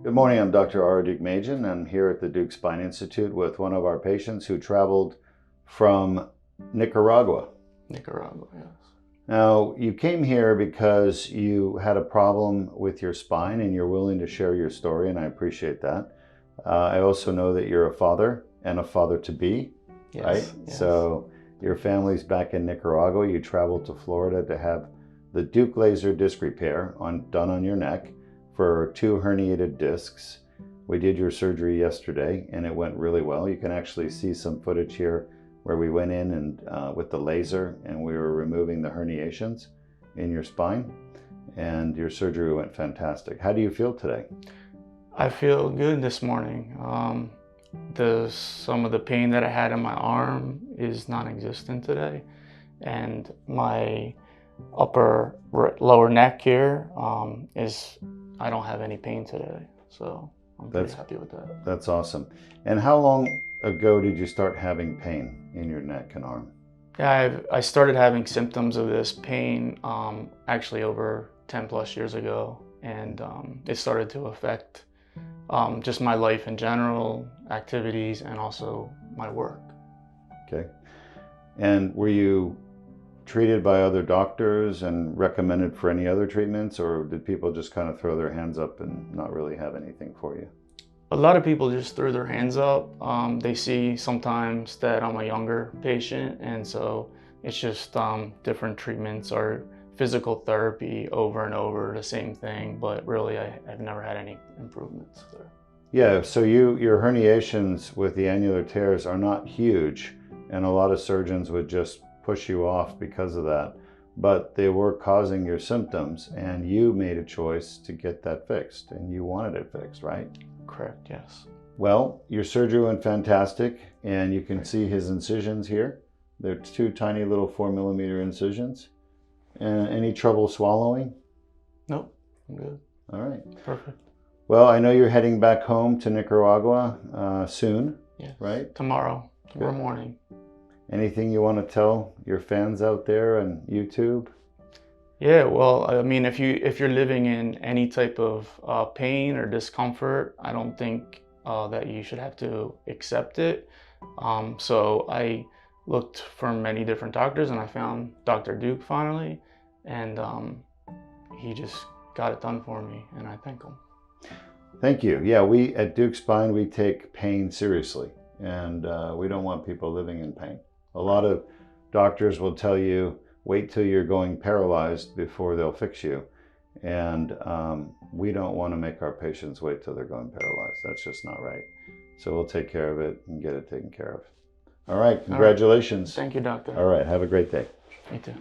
Good morning, I'm Dr. Deuk. I'm here at the Deuk Spine Institute with one of our patients who traveled from Nicaragua. Nicaragua, yes. Now, you came here because you had a problem with your spine and you're willing to share your story, and I appreciate that. I also know that you're a father and a father-to-be, Yes, right? yes. So your family's back in Nicaragua. You traveled to Florida to have the Deuk laser disc repair done on your neck for 2 herniated discs. We did your surgery yesterday and it went really well. You can actually see some footage here where we went in and with the laser and we were removing the herniations in your spine, and your surgery went fantastic. How do you feel today? I feel good this morning. Some of the pain that I had in my arm is non-existent today, and my lower neck here I don't have any pain today, so I'm pretty happy with that. That's awesome. And how long ago did you start having pain in your neck and arm? Yeah, I started having symptoms of this pain actually over 10 plus years ago, and it started to affect just my life in general, activities, and also my work. Okay. And were you treated by other doctors and recommended for any other treatments, or did people just kind of throw their hands up and not really have anything for you? A lot of people just threw their hands up. They see sometimes that I'm a younger patient, and so it's just different treatments or physical therapy over and over, the same thing, but really I've never had any improvements there. Yeah, so your herniations with the annular tears are not huge, and a lot of surgeons would just push you off because of that, but they were causing your symptoms, and you made a choice to get that fixed, and you wanted it fixed, right? Correct, yes. Well, your surgery went fantastic, and you can see his incisions here. They're 2 tiny little 4mm incisions. And any trouble swallowing? Nope, I'm good. All right. Perfect. Well, I know you're heading back home to Nicaragua soon, Yes. right? Tomorrow morning. Anything you want to tell your fans out there on YouTube? Yeah, well, I mean, if you're living in any type of pain or discomfort, I don't think that you should have to accept it. So I looked for many different doctors, and I found Dr. Deuk finally, and he just got it done for me, and I thank him. Thank you. Yeah, we at Deuk Spine, we take pain seriously, and we don't want people living in pain. A lot of doctors will tell you, wait till you're going paralyzed before they'll fix you. And we don't want to make our patients wait till they're going paralyzed. That's just not right. So we'll take care of it and get it taken care of. All right, congratulations. All right. Thank you, doctor. All right, have a great day. You too.